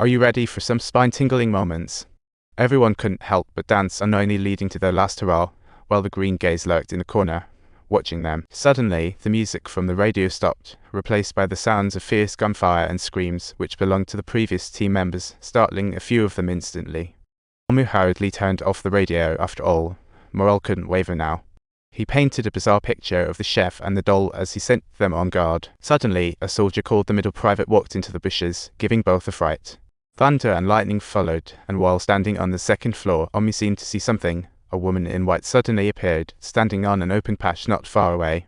Are you ready for some spine-tingling moments? Everyone couldn't help but dance, unknowingly leading to their last hurrah, while the green gaze lurked in the corner, watching them. Suddenly, the music from the radio stopped, replaced by the sounds of fierce gunfire and screams which belonged to the previous team members, startling a few of them instantly. Omu hurriedly turned off the radio. After all, morale couldn't waver now. He painted a bizarre picture of the chef and the doll as he sent them on guard. Suddenly, a soldier called the middle private walked into the bushes, giving both a fright. Thunder and lightning followed, and while standing on the second floor, Omu seemed to see something. A woman in white suddenly appeared, standing on an open patch not far away.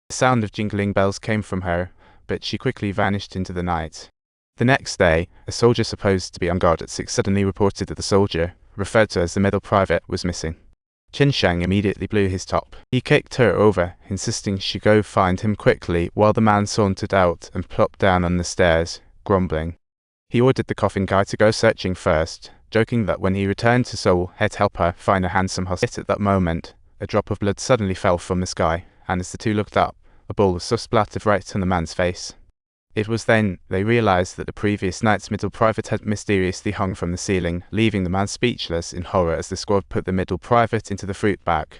The sound of jingling bells came from her, but she quickly vanished into the night. The next day, a soldier supposed to be on guard at 6 suddenly reported that the soldier, referred to as the middle private, was missing. Chen Shang immediately blew his top. He kicked her over, insisting she go find him quickly, while the man sauntered out and plopped down on the stairs, grumbling. He ordered the coffin guy to go searching first, joking that when he returned to Seoul, he'd help her find a handsome house. At that moment, a drop of blood suddenly fell from the sky, and as the two looked up, a ball of sauce splattered right on the man's face. It was then they realized that the previous night's middle private had mysteriously hung from the ceiling, leaving the man speechless in horror as the squad put the middle private into the fruit bag.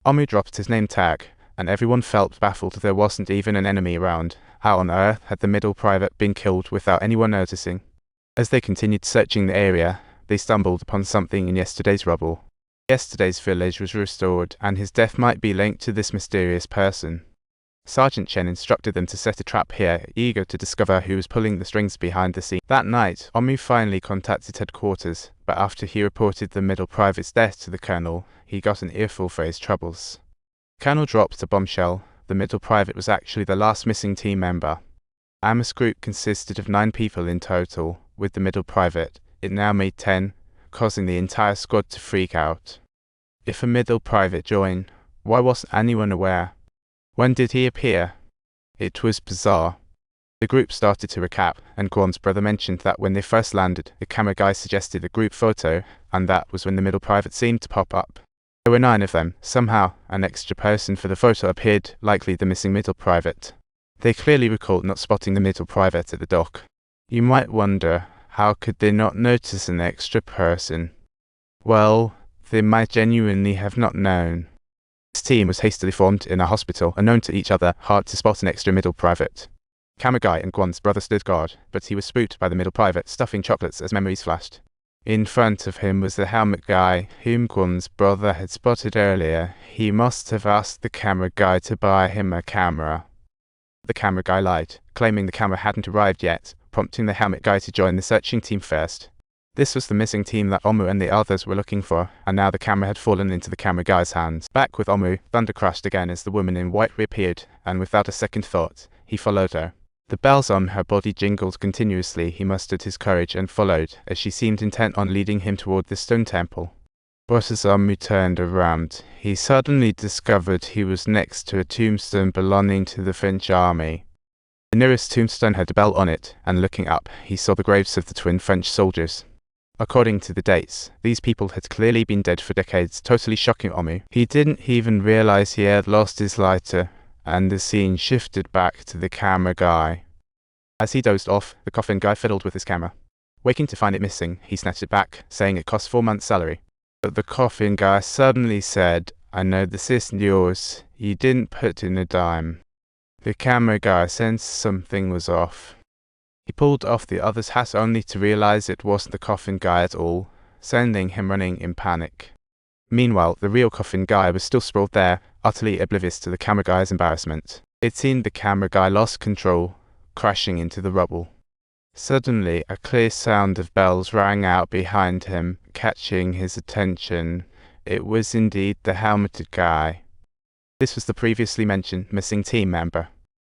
Omu dropped his name tag, and everyone felt baffled there wasn't even an enemy around. How on earth had the middle private been killed without anyone noticing? As they continued searching the area, they stumbled upon something in yesterday's rubble. Yesterday's village was restored, and his death might be linked to this mysterious person. Sergeant Chen instructed them to set a trap here, eager to discover who was pulling the strings behind the scene. That night, Omu finally contacted headquarters, but after he reported the middle private's death to the colonel, he got an earful for his troubles. The colonel dropped a bombshell. The middle private was actually the last missing team member. Amos group consisted of 9 people in total. With the middle private, it now made 10, causing the entire squad to freak out. If a middle private joined, why wasn't anyone aware? When did he appear? It was bizarre. The group started to recap, and Kwon's brother mentioned that when they first landed, the camera guy suggested a group photo, and that was when the middle private seemed to pop up. There were 9 of them. Somehow, an extra person for the photo appeared, likely the missing middle private. They clearly recalled not spotting the middle private at the dock. You might wonder, how could they not notice an extra person? Well, they might genuinely have not known. This team was hastily formed in a hospital, unknown to each other, hard to spot an extra middle private. Camera guy and Kwon's brother stood guard, but he was spooked by the middle private stuffing chocolates as memories flashed. In front of him was the helmet guy, whom Kwon's brother had spotted earlier. He must have asked the camera guy to buy him a camera. The camera guy lied, claiming the camera hadn't arrived yet, prompting the helmet guy to join the searching team first. This was the missing team that Omu and the others were looking for, and now the camera had fallen into the camera guy's hands. Back with Omu, thunder crashed again as the woman in white reappeared, and without a second thought, he followed her. The bells on her body jingled continuously. He mustered his courage and followed, as she seemed intent on leading him toward the stone temple. But as Omu turned around, he suddenly discovered he was next to a tombstone belonging to the French army. The nearest tombstone had a bell on it, and looking up, he saw the graves of the twin French soldiers. According to the dates, these people had clearly been dead for decades, totally shocking Omu. He didn't even realize he had lost his lighter, and the scene shifted back to the camera guy. As he dozed off, the coffin guy fiddled with his camera. Waking to find it missing, he snatched it back, saying it cost 4 months' salary. But the coffin guy suddenly said, "I know this isn't yours. You didn't put in a dime." The camera guy sensed something was off. He pulled off the other's hat only to realize it wasn't the coffin guy at all, sending him running in panic. Meanwhile, the real coffin guy was still sprawled there, utterly oblivious to the camera guy's embarrassment. It seemed the camera guy lost control, crashing into the rubble. Suddenly, a clear sound of bells rang out behind him, catching his attention. It was indeed the helmeted guy. This was the previously mentioned missing team member.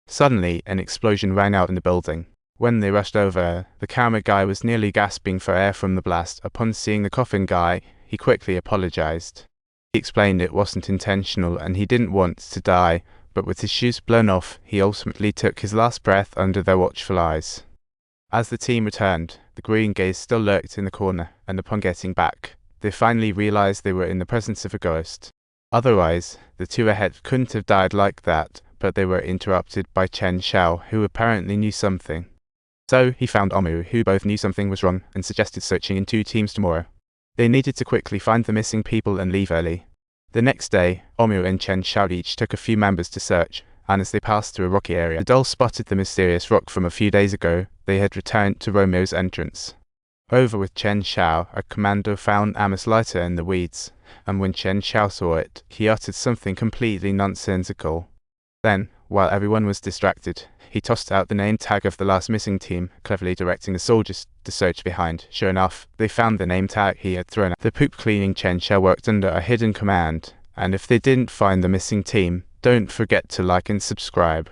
Suddenly, an explosion rang out in the building. When they rushed over, the camera guy was nearly gasping for air from the blast. Upon seeing the coffin guy, he quickly apologized. He explained it wasn't intentional and he didn't want to die, but with his shoes blown off, he ultimately took his last breath under their watchful eyes. As the team returned, the green gaze still lurked in the corner, and upon getting back, they finally realized they were in the presence of a ghost. Otherwise, the two ahead couldn't have died like that, but they were interrupted by Chen Xiao, who apparently knew something. So he found Omu, who both knew something was wrong, and suggested searching in 2 teams tomorrow. They needed to quickly find the missing people and leave early. The next day, Omu and Chen Xiao each took a few members to search, and as they passed through a rocky area, the dolls spotted the mysterious rock from a few days ago. They had returned to Romeo's entrance. Over with Chen Xiao, a commando found Amos lighter in the weeds, and when Chen Xiao saw it, he uttered something completely nonsensical. Then, while everyone was distracted, he tossed out the name tag of the last missing team, cleverly directing the soldiers to search behind. Sure enough, they found the name tag he had thrown out. The poop-cleaning Chen Xiao worked under a hidden command, and if they didn't find the missing team, don't forget to like and subscribe.